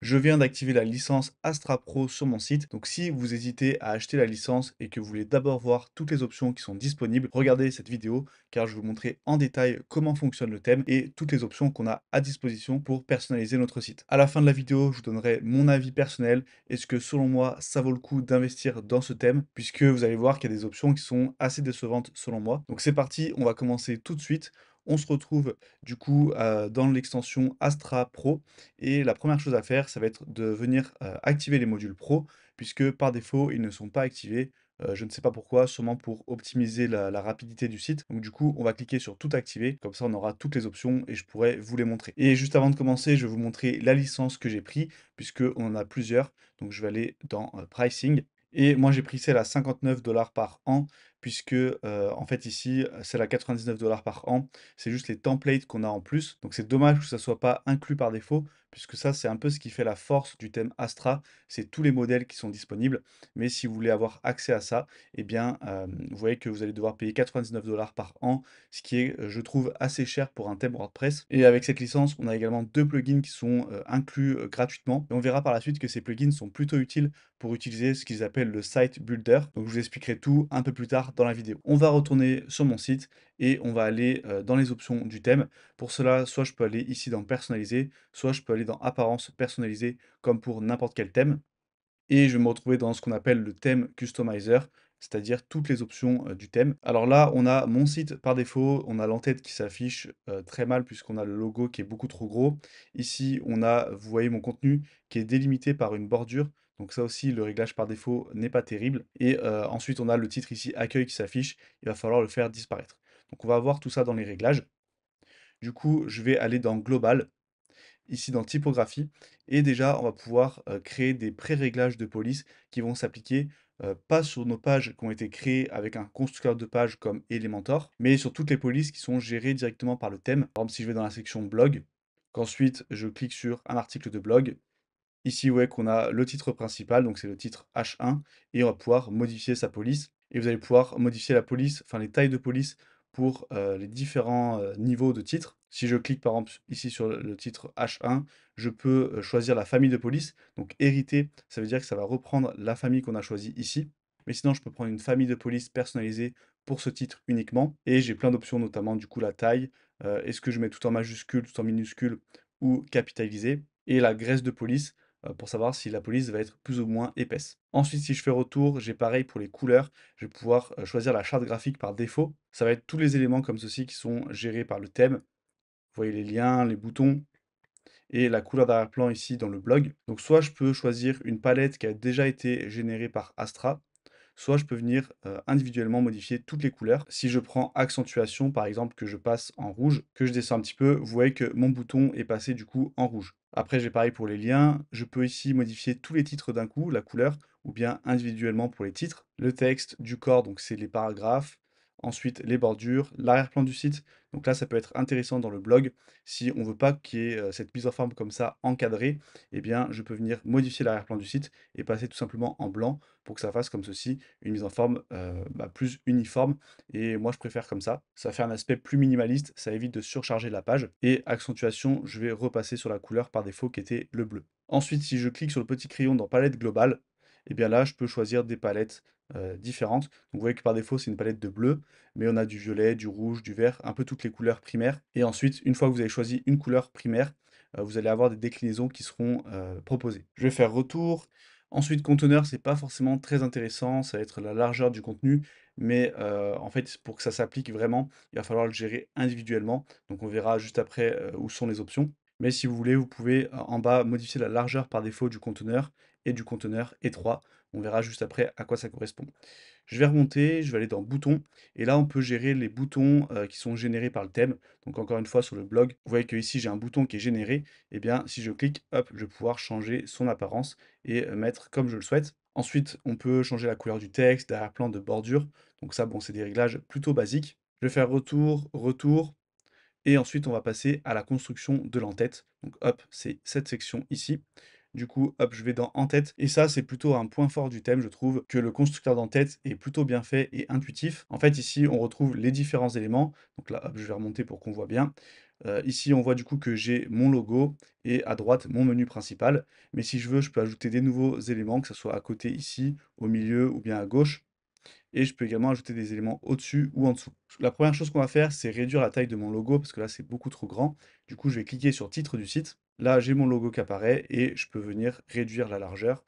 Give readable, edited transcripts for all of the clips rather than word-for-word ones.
Je viens d'activer la licence Astra Pro sur mon site. Donc si vous hésitez à acheter la licence et que vous voulez d'abord voir toutes les options qui sont disponibles, regardez cette vidéo car je vais vous montrer en détail comment fonctionne le thème et toutes les options qu'on a à disposition pour personnaliser notre site. À la fin de la vidéo, je vous donnerai mon avis personnel. Est-ce que selon moi, ça vaut le coup d'investir dans ce thème? Puisque vous allez voir qu'il y a des options qui sont assez décevantes selon moi. Donc c'est parti, on va commencer tout de suite. On se retrouve du coup dans l'extension Astra Pro. Et la première chose à faire, ça va être de venir activer les modules Pro, puisque par défaut, ils ne sont pas activés. Je ne sais pas pourquoi, sûrement pour optimiser la rapidité du site. Donc du coup, on va cliquer sur tout activer, comme ça on aura toutes les options et je pourrai vous les montrer. Et juste avant de commencer, je vais vous montrer la licence que j'ai pris, puisque on en a plusieurs. Donc je vais aller dans Pricing. Et moi j'ai pris celle à 59 $ par an, puisque en fait ici, celle à 99 $ par an, c'est juste les templates qu'on a en plus. Donc c'est dommage que ça soit pas inclus par défaut, puisque ça, c'est un peu ce qui fait la force du thème Astra, c'est tous les modèles qui sont disponibles. Mais si vous voulez avoir accès à ça, eh bien, vous voyez que vous allez devoir payer 99 $ par an, ce qui est, je trouve, assez cher pour un thème WordPress. Et avec cette licence, on a également deux plugins qui sont inclus gratuitement. Et on verra par la suite que ces plugins sont plutôt utiles pour utiliser ce qu'ils appellent le Site Builder. Donc je vous expliquerai tout un peu plus tard dans la vidéo. On va retourner sur mon site et on va aller dans les options du thème. Pour cela, soit je peux aller ici dans personnaliser, soit je peux aller dans apparence personnalisée comme pour n'importe quel thème. Et je vais me retrouver dans ce qu'on appelle le thème customizer, c'est-à-dire toutes les options du thème. Alors là, on a mon site par défaut, on a l'entête qui s'affiche très mal puisqu'on a le logo qui est beaucoup trop gros. Ici, on a, vous voyez mon contenu qui est délimité par une bordure. Donc ça aussi, le réglage par défaut n'est pas terrible. Et ensuite, on a le titre ici, accueil qui s'affiche. Il va falloir le faire disparaître. Donc on va voir tout ça dans les réglages. Du coup, je vais aller dans Global, ici dans Typographie, et déjà, on va pouvoir créer des pré-réglages de police qui vont s'appliquer pas sur nos pages qui ont été créées avec un constructeur de pages comme Elementor, mais sur toutes les polices qui sont gérées directement par le thème. Par exemple, si je vais dans la section blog, qu'ensuite je clique sur un article de blog, ici, ouais, qu'on a le titre principal, donc c'est le titre H1, et on va pouvoir modifier sa police. Et vous allez pouvoir modifier la police, enfin les tailles de police pour les différents niveaux de titres. Si je clique par exemple ici sur le titre H1, je peux choisir la famille de police. Donc hériter, ça veut dire que ça va reprendre la famille qu'on a choisie ici. Mais sinon, je peux prendre une famille de police personnalisée pour ce titre uniquement. Et j'ai plein d'options, notamment du coup la taille. Est-ce que je mets tout en majuscule, tout en minuscule ou capitalisé? Et la graisse de police pour savoir si la police va être plus ou moins épaisse. Ensuite, si je fais retour, j'ai pareil pour les couleurs, je vais pouvoir choisir la charte graphique par défaut. Ça va être tous les éléments comme ceci qui sont gérés par le thème. Vous voyez les liens, les boutons et la couleur d'arrière-plan ici dans le blog. Donc soit je peux choisir une palette qui a déjà été générée par Astra, soit je peux venir individuellement modifier toutes les couleurs. Si je prends accentuation, par exemple, que je passe en rouge, que je descends un petit peu, vous voyez que mon bouton est passé du coup en rouge. Après, j'ai pareil pour les liens. Je peux ici modifier tous les titres d'un coup, la couleur, ou bien individuellement pour les titres. Le texte du corps, donc c'est les paragraphes. Ensuite, les bordures, l'arrière-plan du site. Donc là, ça peut être intéressant dans le blog. Si on veut pas qu'il y ait cette mise en forme comme ça encadrée, eh bien, je peux venir modifier l'arrière-plan du site et passer tout simplement en blanc pour que ça fasse comme ceci, une mise en forme plus uniforme. Et moi, je préfère comme ça. Ça fait un aspect plus minimaliste, ça évite de surcharger la page. Et accentuation, je vais repasser sur la couleur par défaut qui était le bleu. Ensuite, si je clique sur le petit crayon dans palette globale, et bien là, je peux choisir des palettes différentes. Donc, vous voyez que par défaut, c'est une palette de bleu, mais on a du violet, du rouge, du vert, un peu toutes les couleurs primaires. Et ensuite, une fois que vous avez choisi une couleur primaire, vous allez avoir des déclinaisons qui seront proposées. Je vais faire retour. Ensuite, conteneur, c'est pas forcément très intéressant, ça va être la largeur du contenu, mais en fait, pour que ça s'applique vraiment, il va falloir le gérer individuellement. Donc on verra juste après où sont les options. Mais si vous voulez, vous pouvez en bas modifier la largeur par défaut du conteneur et du conteneur étroit. On verra juste après à quoi ça correspond. Je vais remonter, je vais aller dans boutons, et là on peut gérer les boutons qui sont générés par le thème. Donc encore une fois sur le blog, vous voyez que ici j'ai un bouton qui est généré, et bien si je clique, hop, je vais pouvoir changer son apparence et mettre comme je le souhaite. Ensuite, on peut changer la couleur du texte, d'arrière-plan, de bordure. Donc ça, bon, c'est des réglages plutôt basiques. Je vais faire retour, retour, et ensuite, on va passer à la construction de l'entête. Donc hop, c'est cette section ici. Du coup, hop, je vais dans en-tête. Et ça, c'est plutôt un point fort du thème, je trouve, que le constructeur d'en-tête est plutôt bien fait et intuitif. En fait, ici, on retrouve les différents éléments. Donc là, hop, je vais remonter pour qu'on voit bien. Ici, on voit du coup que j'ai mon logo et à droite, mon menu principal. Mais si je veux, je peux ajouter des nouveaux éléments, que ce soit à côté ici, au milieu ou bien à gauche. Et je peux également ajouter des éléments au-dessus ou en dessous. La première chose qu'on va faire, c'est réduire la taille de mon logo parce que là, c'est beaucoup trop grand. Du coup, je vais cliquer sur titre du site. Là, j'ai mon logo qui apparaît et je peux venir réduire la largeur.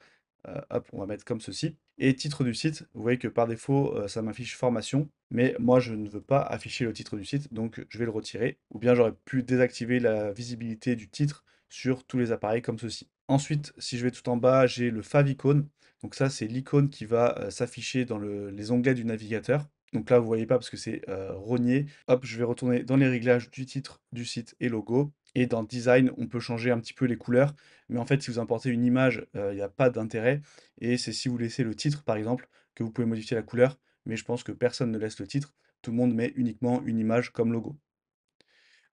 Hop, on va mettre comme ceci. Et titre du site, vous voyez que par défaut, ça m'affiche formation, mais moi, je ne veux pas afficher le titre du site, donc je vais le retirer. Ou bien j'aurais pu désactiver la visibilité du titre sur tous les appareils comme ceci. Ensuite, si je vais tout en bas, j'ai le favicon. Donc ça, c'est l'icône qui va s'afficher dans les onglets du navigateur. Donc là, vous voyez pas parce que c'est rogné. Hop, je vais retourner dans les réglages du titre, du site et logo. Et dans Design, on peut changer un petit peu les couleurs. Mais en fait, si vous importez une image, il n'y a pas d'intérêt. Et c'est si vous laissez le titre, par exemple, que vous pouvez modifier la couleur. Mais je pense que personne ne laisse le titre. Tout le monde met uniquement une image comme logo.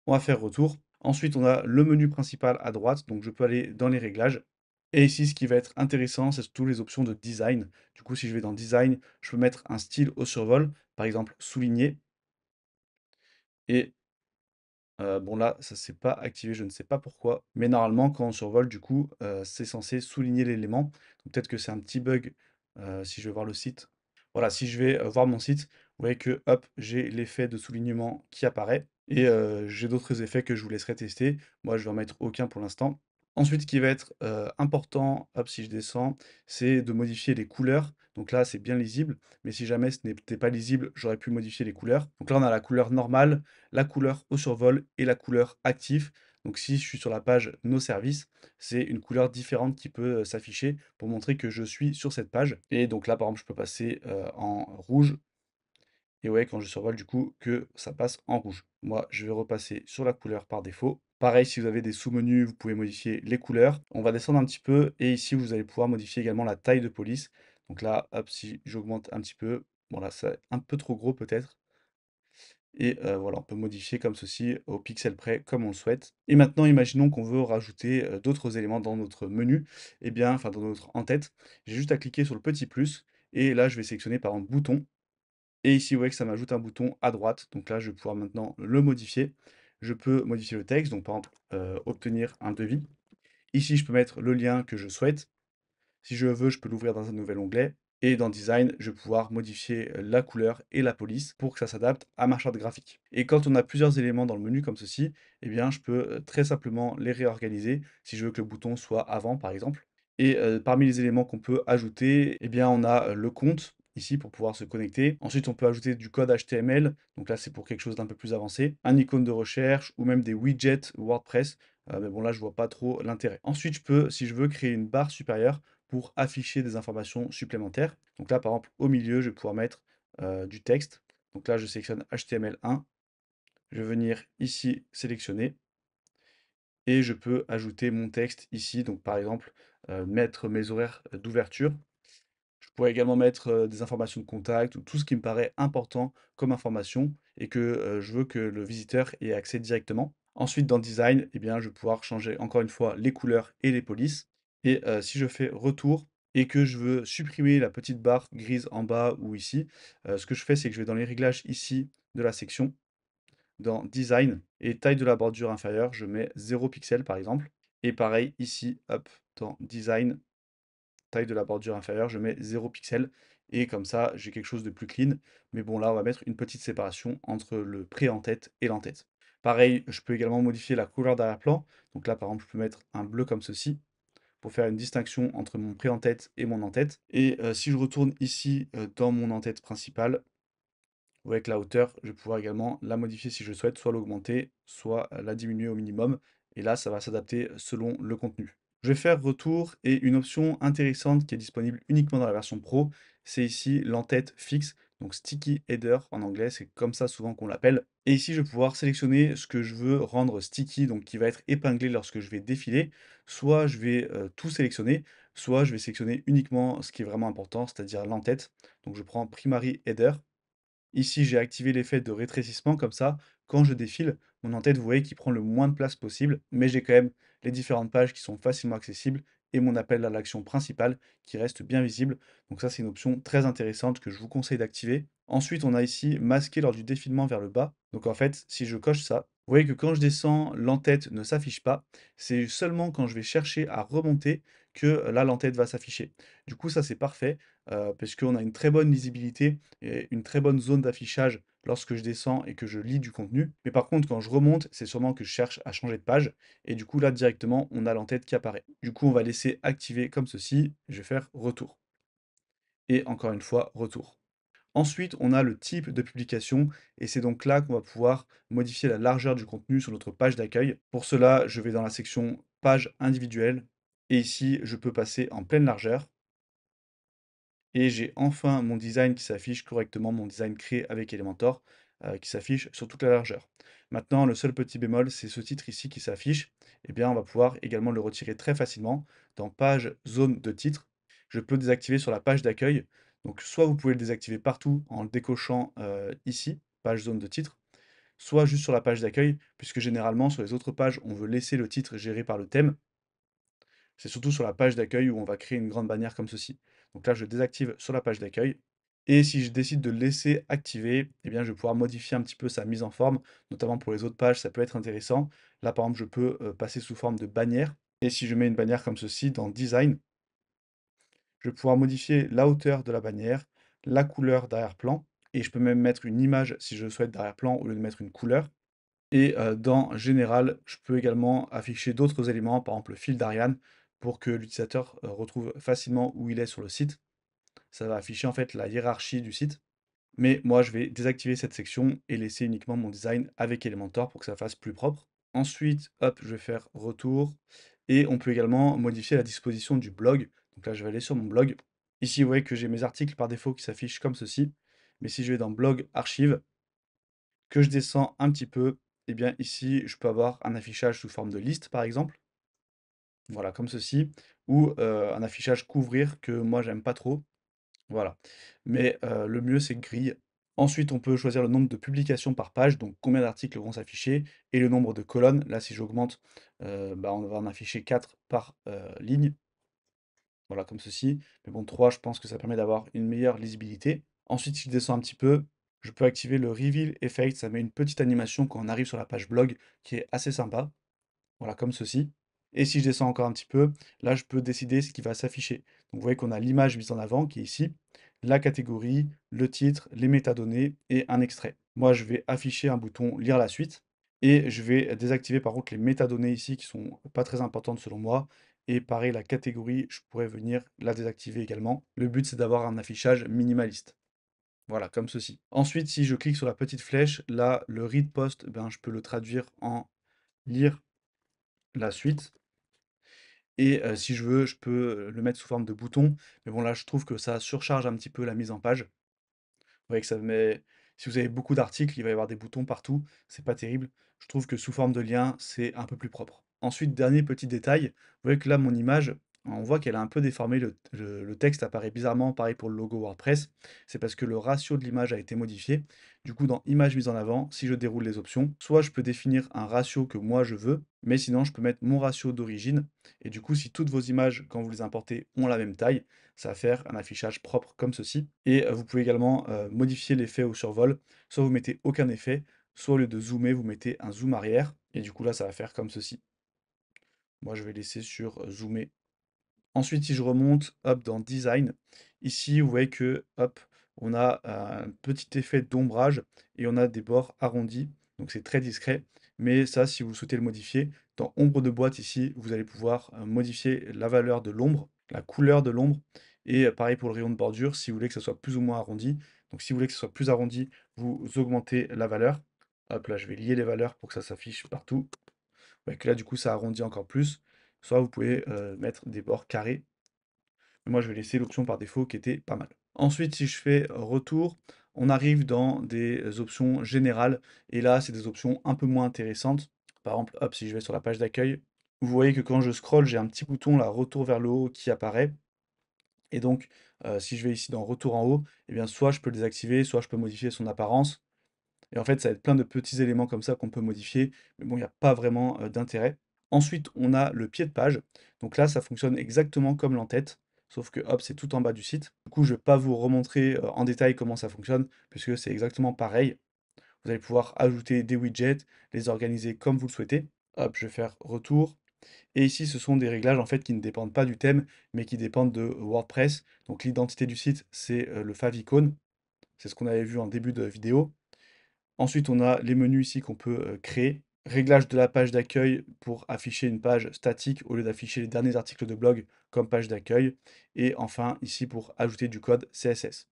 On va faire retour. Ensuite, on a le menu principal à droite, donc je peux aller dans les réglages. Et ici, ce qui va être intéressant, c'est toutes les options de design. Du coup, si je vais dans design, je peux mettre un style au survol, par exemple souligné. Et bon là, ça s'est pas activé, je ne sais pas pourquoi. Mais normalement, quand on survole, du coup, c'est censé souligner l'élément. Donc peut-être que c'est un petit bug si je vais voir le site. Voilà, si je vais voir mon site, vous voyez que hop, j'ai l'effet de soulignement qui apparaît. Et j'ai d'autres effets que je vous laisserai tester. Moi, je vais en mettre aucun pour l'instant. Ensuite, ce qui va être important, hop, si je descends, c'est de modifier les couleurs. Donc là, c'est bien lisible. Mais si jamais ce n'était pas lisible, j'aurais pu modifier les couleurs. Donc là, on a la couleur normale, la couleur au survol et la couleur actif. Donc si je suis sur la page Nos services, c'est une couleur différente qui peut s'afficher pour montrer que je suis sur cette page. Et donc là, par exemple, je peux passer en rouge. Et ouais, quand je survole, du coup, que ça passe en rouge. Moi, je vais repasser sur la couleur par défaut. Pareil, si vous avez des sous-menus, vous pouvez modifier les couleurs. On va descendre un petit peu et ici, vous allez pouvoir modifier également la taille de police. Donc là, hop, si j'augmente un petit peu, bon là, c'est un peu trop gros peut-être. Et voilà, on peut modifier comme ceci au pixel près, comme on le souhaite. Et maintenant, imaginons qu'on veut rajouter d'autres éléments dans notre menu, et bien, enfin dans notre en-tête. J'ai juste à cliquer sur le petit plus, et là, je vais sélectionner par exemple bouton. Et ici, vous voyez que ça m'ajoute un bouton à droite. Donc là, je vais pouvoir maintenant le modifier. Je peux modifier le texte, donc par exemple, obtenir un devis. Ici, je peux mettre le lien que je souhaite. Si je veux, je peux l'ouvrir dans un nouvel onglet. Et dans Design, je vais pouvoir modifier la couleur et la police pour que ça s'adapte à ma charte graphique. Et quand on a plusieurs éléments dans le menu comme ceci, eh bien, je peux très simplement les réorganiser si je veux que le bouton soit avant, par exemple. Et parmi les éléments qu'on peut ajouter, eh bien, on a le compte ici pour pouvoir se connecter. Ensuite, on peut ajouter du code HTML. Donc là, c'est pour quelque chose d'un peu plus avancé. Un icône de recherche ou même des widgets WordPress. Mais bon, là, je vois pas trop l'intérêt. Ensuite, je peux, si je veux, créer une barre supérieure pour afficher des informations supplémentaires. Donc là, par exemple, au milieu, je vais pouvoir mettre du texte. Donc là, je sélectionne HTML1. Je vais venir ici sélectionner et je peux ajouter mon texte ici. Donc par exemple, mettre mes horaires d'ouverture. Je pourrais également mettre des informations de contact ou tout ce qui me paraît important comme information et que je veux que le visiteur ait accès directement. Ensuite, dans Design, eh bien, je vais pouvoir changer encore une fois les couleurs et les polices. Et si je fais retour et que je veux supprimer la petite barre grise en bas ou ici, ce que je fais, c'est que je vais dans les réglages ici de la section, dans Design et taille de la bordure inférieure, je mets 0 pixel par exemple. Et pareil ici, hop, dans Design, taille de la bordure inférieure, je mets 0 pixel. Et comme ça, j'ai quelque chose de plus clean. Mais bon, là, on va mettre une petite séparation entre le pré-en-tête et l'en-tête. Pareil, je peux également modifier la couleur d'arrière-plan. Donc là, par exemple, je peux mettre un bleu comme ceci pour faire une distinction entre mon pré-en-tête et mon en-tête. Et si je retourne ici dans mon en-tête principale, ou avec la hauteur, je vais pouvoir également la modifier si je le souhaite, soit l'augmenter, soit la diminuer au minimum. Et là, ça va s'adapter selon le contenu. Je vais faire retour et une option intéressante qui est disponible uniquement dans la version Pro, c'est ici l'entête fixe, donc Sticky Header en anglais, c'est comme ça souvent qu'on l'appelle. Et ici, je vais pouvoir sélectionner ce que je veux rendre sticky, donc qui va être épinglé lorsque je vais défiler. Soit je vais tout sélectionner, soit je vais sélectionner uniquement ce qui est vraiment important, c'est-à-dire l'entête. Donc je prends Primary Header. Ici, j'ai activé l'effet de rétrécissement, comme ça, quand je défile, mon en-tête, vous voyez qu'il prend le moins de place possible, mais j'ai quand même les différentes pages qui sont facilement accessibles et mon appel à l'action principale qui reste bien visible. Donc ça, c'est une option très intéressante que je vous conseille d'activer. Ensuite, on a ici masquer lors du défilement vers le bas. Donc en fait, si je coche ça, Vous voyez que quand je descends, l'en-tête ne s'affiche pas. C'est seulement quand je vais chercher à remonter que là, l'en-tête va s'afficher. Du coup, ça, c'est parfait parce qu'on a une très bonne lisibilité et une très bonne zone d'affichage lorsque je descends et que je lis du contenu. Mais par contre, quand je remonte, c'est sûrement que je cherche à changer de page. Et du coup, là, directement, on a l'en-tête qui apparaît. Du coup, on va laisser activer comme ceci. Je vais faire retour. Et encore une fois, retour. Ensuite, on a le type de publication et c'est donc là qu'on va pouvoir modifier la largeur du contenu sur notre page d'accueil. Pour cela, je vais dans la section page individuelle et ici, je peux passer en pleine largeur et j'ai enfin mon design qui s'affiche correctement, mon design créé avec Elementor qui s'affiche sur toute la largeur. Maintenant, le seul petit bémol, c'est ce titre ici qui s'affiche. Eh bien, on va pouvoir également le retirer très facilement dans page zone de titre. Je peux le désactiver sur la page d'accueil. Donc, soit vous pouvez le désactiver partout en le décochant ici, page zone de titre, soit juste sur la page d'accueil, puisque généralement sur les autres pages, on veut laisser le titre géré par le thème. C'est surtout sur la page d'accueil où on va créer une grande bannière comme ceci. Donc là, je désactive sur la page d'accueil. Et si je décide de le laisser activer, eh bien, je vais pouvoir modifier un petit peu sa mise en forme, notamment pour les autres pages, ça peut être intéressant. Là, par exemple, je peux passer sous forme de bannière. Et si je mets une bannière comme ceci dans Design, je vais pouvoir modifier la hauteur de la bannière, la couleur d'arrière-plan, et je peux même mettre une image si je le souhaite d'arrière-plan au lieu de mettre une couleur. Et dans Général, je peux également afficher d'autres éléments, par exemple le fil d'Ariane, pour que l'utilisateur retrouve facilement où il est sur le site. Ça va afficher en fait la hiérarchie du site. Mais moi, je vais désactiver cette section et laisser uniquement mon design avec Elementor pour que ça fasse plus propre. Ensuite, hop, je vais faire retour. Et on peut également modifier la disposition du blog. Donc là, je vais aller sur mon blog. Ici, vous voyez que j'ai mes articles par défaut qui s'affichent comme ceci. Mais si je vais dans blog archive, que je descends un petit peu, et bien ici, je peux avoir un affichage sous forme de liste, par exemple. Voilà, comme ceci. Ou un affichage couvrir que moi, j'aime pas trop. Voilà. Mais le mieux, c'est grille. Ensuite, on peut choisir le nombre de publications par page, donc combien d'articles vont s'afficher, et le nombre de colonnes. Là, si j'augmente, bah, on va en afficher 4 par ligne. Voilà, comme ceci. Mais bon, 3, je pense que ça permet d'avoir une meilleure lisibilité. Ensuite, si je descends un petit peu, je peux activer le Reveal Effect. Ça met une petite animation quand on arrive sur la page blog qui est assez sympa. Voilà, comme ceci. Et si je descends encore un petit peu, là, je peux décider ce qui va s'afficher. Donc, vous voyez qu'on a l'image mise en avant qui est ici, la catégorie, le titre, les métadonnées et un extrait. Moi, je vais afficher un bouton Lire la suite et je vais désactiver par contre les métadonnées ici qui sont pas très importantes selon moi. Et pareil, la catégorie, je pourrais venir la désactiver également. Le but, c'est d'avoir un affichage minimaliste. Voilà, comme ceci. Ensuite, si je clique sur la petite flèche, là, le read post, ben, je peux le traduire en lire la suite. Et si je veux, je peux le mettre sous forme de bouton. Mais bon, là, je trouve que ça surcharge un petit peu la mise en page. Vous voyez que ça met si vous avez beaucoup d'articles, il va y avoir des boutons partout, c'est pas terrible. Je trouve que sous forme de lien, c'est un peu plus propre. Ensuite, dernier petit détail, vous voyez que là, mon image, on voit qu'elle a un peu déformé, le texte apparaît bizarrement, pareil pour le logo WordPress. C'est parce que le ratio de l'image a été modifié. Du coup, dans Image mise en avant, si je déroule les options, soit je peux définir un ratio que moi je veux, mais sinon je peux mettre mon ratio d'origine. Et du coup, si toutes vos images, quand vous les importez, ont la même taille, ça va faire un affichage propre comme ceci. Et vous pouvez également modifier l'effet au survol. Soit vous mettez aucun effet, soit au lieu de zoomer, vous mettez un zoom arrière. Et du coup là, ça va faire comme ceci. Moi, je vais laisser sur zoomer. Ensuite, si je remonte, hop, dans Design, ici, vous voyez que, hop, on a un petit effet d'ombrage et on a des bords arrondis. Donc c'est très discret. Mais ça, si vous souhaitez le modifier, dans Ombre de boîte ici, vous allez pouvoir modifier la valeur de l'ombre, la couleur de l'ombre. Et pareil pour le rayon de bordure, si vous voulez que ça soit plus ou moins arrondi. Donc si vous voulez que ce soit plus arrondi, vous augmentez la valeur. Hop, là, je vais lier les valeurs pour que ça s'affiche partout. Ouais, que là, du coup, ça arrondit encore plus. Soit vous pouvez mettre des bords carrés. Moi, je vais laisser l'option par défaut qui était pas mal. Ensuite, si je fais retour, on arrive dans des options générales. Et là, c'est des options un peu moins intéressantes. Par exemple, hop, si je vais sur la page d'accueil, vous voyez que quand je scrolle, j'ai un petit bouton là, retour vers le haut qui apparaît. Et donc, si je vais ici dans retour en haut, eh bien, soit je peux le désactiver, soit je peux modifier son apparence. Et en fait, ça va être plein de petits éléments comme ça qu'on peut modifier, mais bon, il n'y a pas vraiment d'intérêt. Ensuite, on a le pied de page. Donc là, ça fonctionne exactement comme l'entête, sauf que hop, c'est tout en bas du site. Du coup, je ne vais pas vous remontrer en détail comment ça fonctionne, puisque c'est exactement pareil. Vous allez pouvoir ajouter des widgets, les organiser comme vous le souhaitez. Hop, je vais faire retour. Et ici, ce sont des réglages en fait qui ne dépendent pas du thème, mais qui dépendent de WordPress. Donc l'identité du site, c'est le favicon. C'est ce qu'on avait vu en début de vidéo. Ensuite, on a les menus ici qu'on peut créer. Réglage de la page d'accueil pour afficher une page statique au lieu d'afficher les derniers articles de blog comme page d'accueil. Et enfin, ici pour ajouter du code CSS.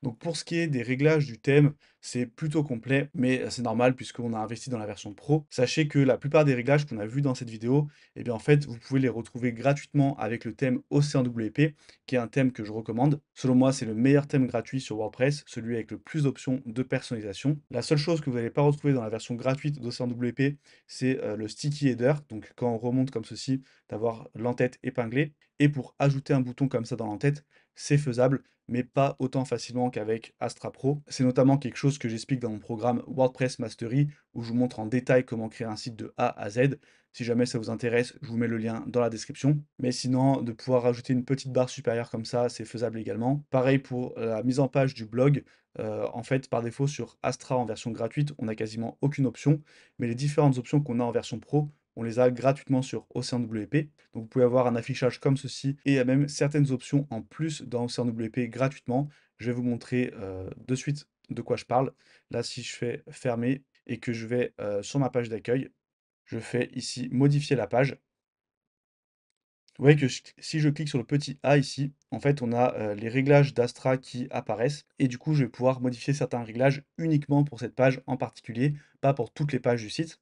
Donc pour ce qui est des réglages du thème, c'est plutôt complet, mais c'est normal puisqu'on a investi dans la version pro. Sachez que la plupart des réglages qu'on a vus dans cette vidéo, eh bien en fait, vous pouvez les retrouver gratuitement avec le thème OCNWP, qui est un thème que je recommande. Selon moi, c'est le meilleur thème gratuit sur WordPress, celui avec le plus d'options de personnalisation. La seule chose que vous n'allez pas retrouver dans la version gratuite d'OCNWP, c'est le sticky header. Donc quand on remonte comme ceci, d'avoir l'entête épinglée. Et pour ajouter un bouton comme ça dans l'entête, c'est faisable, mais pas autant facilement qu'avec Astra Pro. C'est notamment quelque chose que j'explique dans mon programme WordPress Mastery, où je vous montre en détail comment créer un site de A à Z. Si jamais ça vous intéresse, je vous mets le lien dans la description. Mais sinon, de pouvoir rajouter une petite barre supérieure comme ça, c'est faisable également. Pareil pour la mise en page du blog. En fait, par défaut, sur Astra en version gratuite, on n'a quasiment aucune option. Mais les différentes options qu'on a en version pro, on les a gratuitement sur OCNWP. Donc vous pouvez avoir un affichage comme ceci et il y a même certaines options en plus dans OCNWP gratuitement. Je vais vous montrer de suite de quoi je parle. Là, si je fais fermer et que je vais sur ma page d'accueil, je fais ici modifier la page. Vous voyez que si je clique sur le petit A ici, en fait, on a les réglages d'Astra qui apparaissent et du coup, je vais pouvoir modifier certains réglages uniquement pour cette page en particulier, pas pour toutes les pages du site.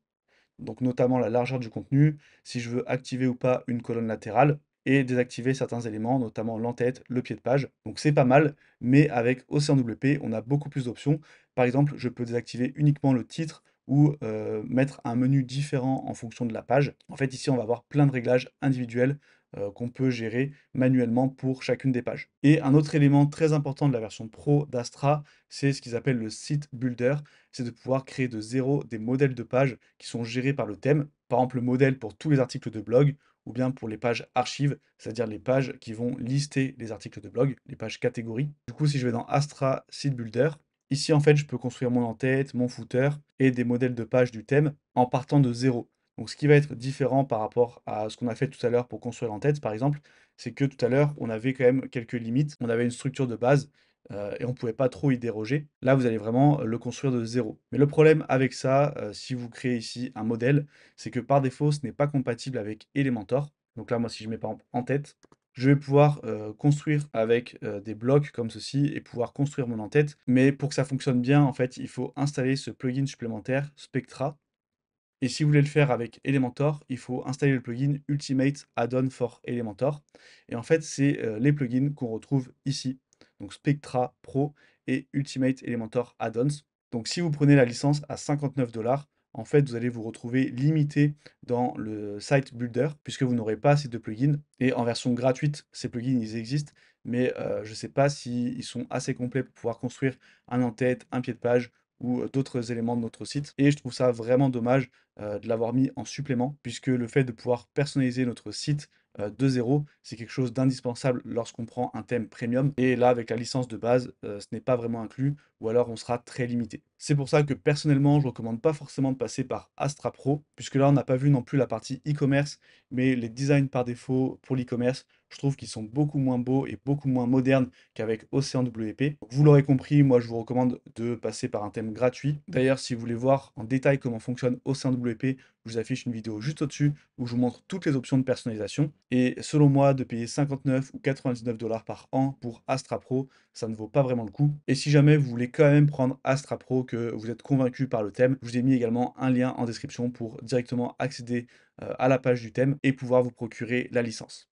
Donc notamment la largeur du contenu, si je veux activer ou pas une colonne latérale, et désactiver certains éléments, notamment l'entête, le pied de page. Donc c'est pas mal, mais avec OCNWP, on a beaucoup plus d'options. Par exemple, je peux désactiver uniquement le titre ou mettre un menu différent en fonction de la page. En fait, ici, on va avoir plein de réglages individuels qu'on peut gérer manuellement pour chacune des pages. Et un autre élément très important de la version pro d'Astra, c'est ce qu'ils appellent le site builder, c'est de pouvoir créer de zéro des modèles de pages qui sont gérés par le thème. Par exemple, le modèle pour tous les articles de blog, ou bien pour les pages archives, c'est-à-dire les pages qui vont lister les articles de blog, les pages catégories. Du coup, si je vais dans Astra Site Builder, ici, en fait, je peux construire mon en-tête, mon footer et des modèles de pages du thème en partant de zéro. Donc, ce qui va être différent par rapport à ce qu'on a fait tout à l'heure pour construire l'entête, par exemple, c'est que tout à l'heure, on avait quand même quelques limites. On avait une structure de base et on ne pouvait pas trop y déroger. Là, vous allez vraiment le construire de zéro. Mais le problème avec ça, si vous créez ici un modèle, c'est que par défaut, ce n'est pas compatible avec Elementor. Donc là, moi, si je mets par exemple en tête, je vais pouvoir construire avec des blocs comme ceci et pouvoir construire mon en-tête. Mais pour que ça fonctionne bien, en fait, il faut installer ce plugin supplémentaire, Spectra. Et si vous voulez le faire avec Elementor, il faut installer le plugin Ultimate Add-on for Elementor. Et en fait, c'est les plugins qu'on retrouve ici. Donc Spectra Pro et Ultimate Elementor Add-ons. Donc si vous prenez la licence à 59 $, en fait, vous allez vous retrouver limité dans le site builder puisque vous n'aurez pas assez de plugins. Et en version gratuite, ces plugins, ils existent, mais je ne sais pas s'ils sont assez complets pour pouvoir construire un en-tête, un pied de page ou d'autres éléments de notre site. Et je trouve ça vraiment dommage de l'avoir mis en supplément, puisque le fait de pouvoir personnaliser notre site de zéro, c'est quelque chose d'indispensable lorsqu'on prend un thème premium. Et là, avec la licence de base, ce n'est pas vraiment inclus, ou alors on sera très limité. C'est pour ça que personnellement, je ne recommande pas forcément de passer par Astra Pro, puisque là, on n'a pas vu non plus la partie e-commerce, mais les designs par défaut pour l'e-commerce, je trouve qu'ils sont beaucoup moins beaux et beaucoup moins modernes qu'avec OCNWP. Vous l'aurez compris, moi je vous recommande de passer par un thème gratuit. D'ailleurs, si vous voulez voir en détail comment fonctionne OCNWP, je vous affiche une vidéo juste au-dessus où je vous montre toutes les options de personnalisation. Et selon moi, de payer 59 ou 99 $ par an pour Astra Pro, ça ne vaut pas vraiment le coup. Et si jamais vous voulez quand même prendre Astra Pro, que vous êtes convaincu par le thème, je vous ai mis également un lien en description pour directement accéder à la page du thème et pouvoir vous procurer la licence.